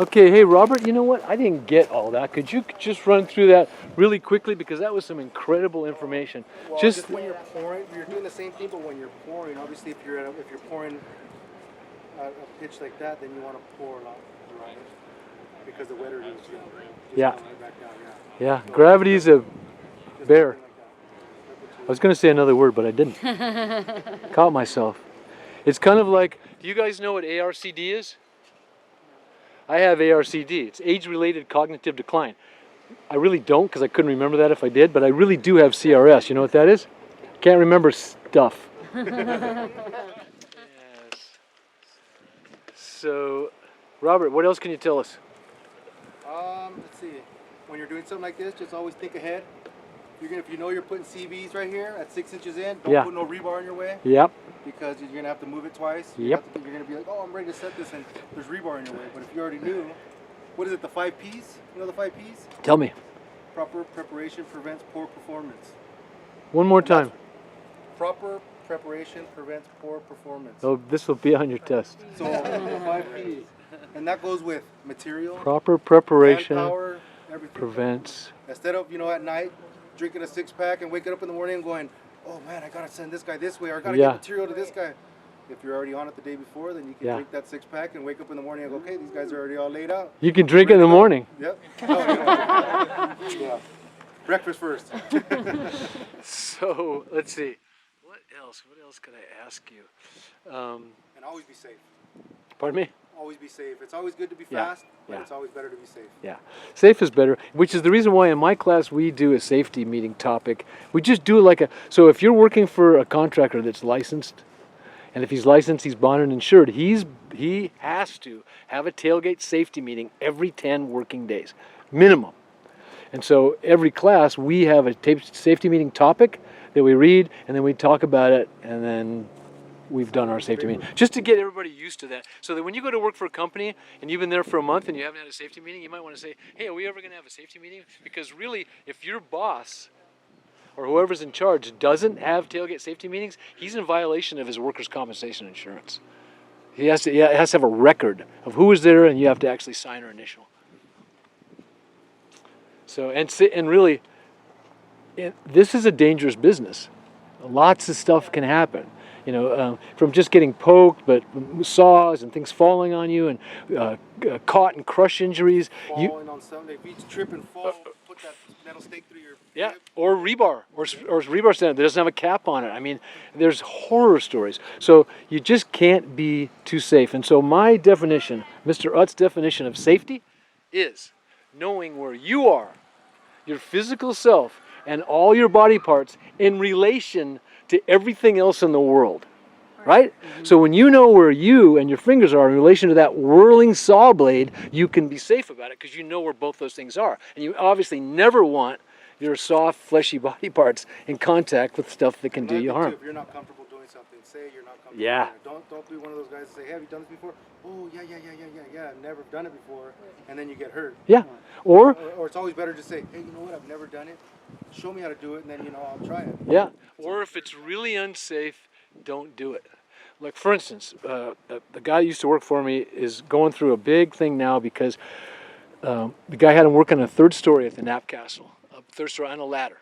Okay, hey Robert, you know what? I didn't get all that. Could you just run through that really quickly because that was some incredible information. Well, just when you're pouring, you're doing the same thing, but when you're pouring, obviously, if you're pouring a pitch like that, then you want to pour a lot, right? Because the wetter it is, yeah, back down, yeah. Gravity's a bear. Like I was going to say another word, but I didn't. Caught myself. It's kind of like, do you guys know what ARCD is? I have ARCD. It's age-related cognitive decline. I really don't because I couldn't remember that if I did, but I really do have CRS. You know what that is? Can't remember stuff. Yes. So, Robert, what else can you tell us? Let's see. When you're doing something like this, just always think ahead. If you know you're putting CVs right here at 6 inches in, don't put no rebar in your way. Yep. Because you're gonna have to move it twice. Yep. You're gonna be like, oh, I'm ready to set this, and there's rebar in your way. But if you already knew, what is it? The 5 Ps? You know the 5 Ps? Tell me. Proper preparation prevents poor performance. One more time. Proper preparation prevents poor performance. Oh, this will be on your test. So the 5 Ps, and that goes with material. Proper preparation manpower, everything. prevents. Instead of at night drinking a 6-pack and waking up in the morning and going, oh man, I gotta send this guy this way, or I gotta get material to this guy. If you're already on it the day before, then you can drink that 6-pack and wake up in the morning and go, okay, these guys are already all laid out. You can drink it in the morning. Yep. Yeah. Breakfast first. So let's see. What else? What else could I ask you? And always be safe. Pardon me? Always be safe. It's always good to be fast, but it's always better to be safe. Yeah, safe is better, which is the reason why in my class we do a safety meeting topic. We just do like so if you're working for a contractor that's licensed, and if he's licensed, he's bonded and insured, he has to have a tailgate safety meeting every 10 working days, minimum. And so every class we have a safety meeting topic that we read, and then we talk about it, and then we've done our safety meeting. Just to get everybody used to that. So that when you go to work for a company and you've been there for a month and you haven't had a safety meeting, you might want to say, hey, are we ever going to have a safety meeting? Because really, if your boss or whoever's in charge doesn't have tailgate safety meetings, he's in violation of his workers' compensation insurance. He has to have a record of who was there, and you have to actually sign or initial. So, and really, this is a dangerous business. Lots of stuff can happen. From just getting poked, but saws and things falling on you, and caught and crush injuries. Falling on something, if you trip and fall, put that metal stake through your hip. Or rebar, or rebar stand that doesn't have a cap on it. I mean, there's horror stories. So you just can't be too safe. And so my definition, Mr. Utt's definition of safety, is knowing where you are, your physical self, and all your body parts in relation to everything else in the world, right? Mm-hmm. So when you know where you and your fingers are in relation to that whirling saw blade, you can be safe about it because you know where both those things are. And you obviously never want your soft, fleshy body parts in contact with stuff that can do you harm. If you're not comfortable doing something, say you're not comfortable. Yeah. Don't be one of those guys that say, hey, have you done this before? Oh, yeah, I've never done it before, and then you get hurt. Yeah. Or it's always better to say, hey, you know what, I've never done it. Show me how to do it, and then I'll try it. Yeah. Or if it's really unsafe, don't do it. Like for instance, the guy who used to work for me is going through a big thing now because the guy had him working a third story at the Knapp Castle, a third story on a ladder,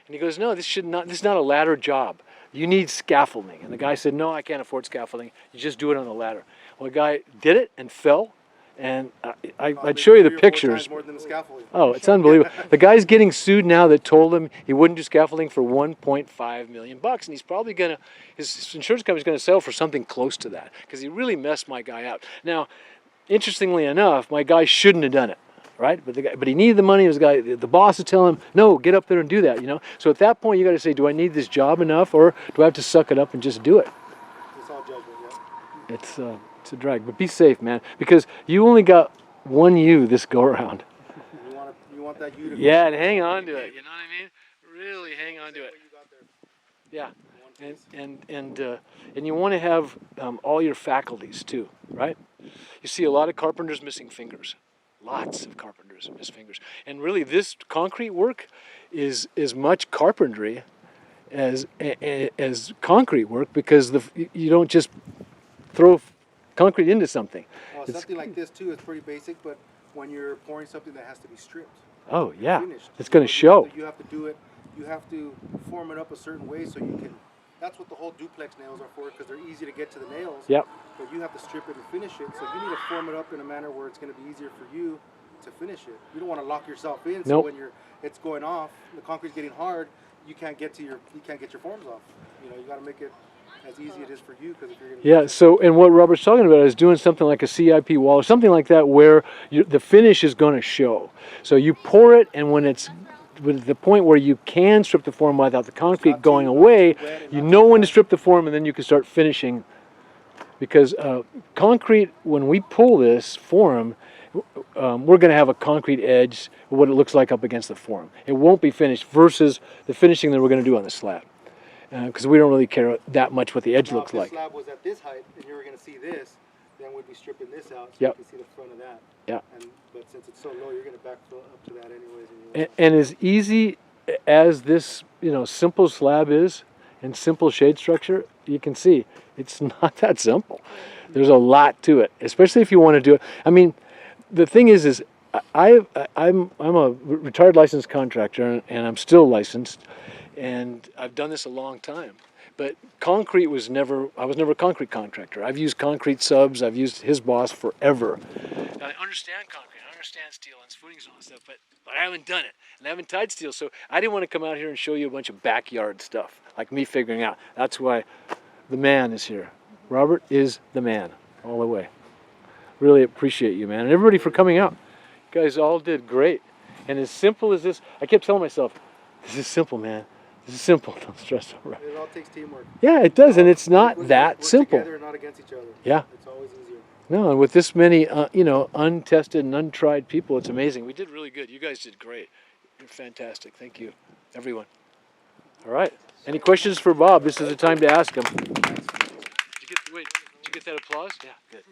and he goes, no, this is not a ladder job. You need scaffolding. And the guy said, no, I can't afford scaffolding. You just do it on the ladder. Well, the guy did it and fell. And I'd show you the pictures. More than the scaffolding. Oh, it's unbelievable. The guy's getting sued now that told him he wouldn't do scaffolding for $1.5 million. And he's probably his insurance company's going to sell for something close to that because he really messed my guy out. Now, interestingly enough, my guy shouldn't have done it, right? But he needed the money. The boss is telling him, no, get up there and do that, So at that point, you got to say, do I need this job enough or do I have to suck it up and just do it? It's all judgment, yeah. It's a drag, but be safe, man, because you only got one you this go around. You want that you to and hang on to it. You know what I mean? Really hang on to it. Yeah, and you want to have all your faculties too, right? You see a lot of carpenters missing fingers. Lots of carpenters miss fingers, and really this concrete work is as much carpentry as concrete work because you don't just throw concrete into something. Well, It's- something like this too is pretty basic, but when you're pouring something that has to be stripped, Oh yeah, finished, it's going to show. You have to do it. You have to form it up a certain way so you can. That's what the whole duplex nails are for, because they're easy to get to the nails. Yep. But you have to strip it and finish it. So you need to form it up in a manner where it's going to be easier for you to finish it. You don't want to lock yourself in. So Nope. when it's going off, the concrete's getting hard, you can't get your forms off. You know, you got to make it as easy it is for you, because if you're going to. Yeah. So, and what Robert's talking about is doing something like a CIP wall or something like that, where the finish is going to show. So you pour it, and when it's with the point where you can strip the form without the concrete going away, you know when to strip the form, and then you can start finishing. Because concrete, when we pull this form, we're going to have a concrete edge, what it looks like up against the form. It won't be finished versus the finishing that we're going to do on the slab. Because we don't really care that much what the edge looks like. If this slab was at this height and you were going to see this, then we'd be stripping this out so Yep. you can see the front of that. Yeah. But since it's so low, you're going to backfill up to that anyways. And as easy as this, simple slab is, and simple shade structure, you can see it's not that simple. There's a lot to it, especially if you want to do it. I mean, the thing is I'm a retired licensed contractor, and I'm still licensed, and I've done this a long time. But concrete I was never a concrete contractor. I've used concrete subs. I've used his boss forever. And I understand concrete. I understand steel and footings and all that stuff, but I haven't done it. And I haven't tied steel, so I didn't want to come out here and show you a bunch of backyard stuff, like me figuring out. That's why the man is here. Robert is the man, all the way. Really appreciate you, man. And everybody for coming out. You guys all did great. And as simple as this, I kept telling myself, this is simple, man. This is simple. Don't stress over it. It all takes teamwork. Yeah, it does, and it's not that Work simple. together, not against each other. Yeah. It's always easier. No, and with this many, untested and untried people, it's amazing. We did really good. You guys did great. You're fantastic. Thank you, everyone. All right. Any questions for Bob? This is the time to ask him. Did you get that applause? Yeah, good.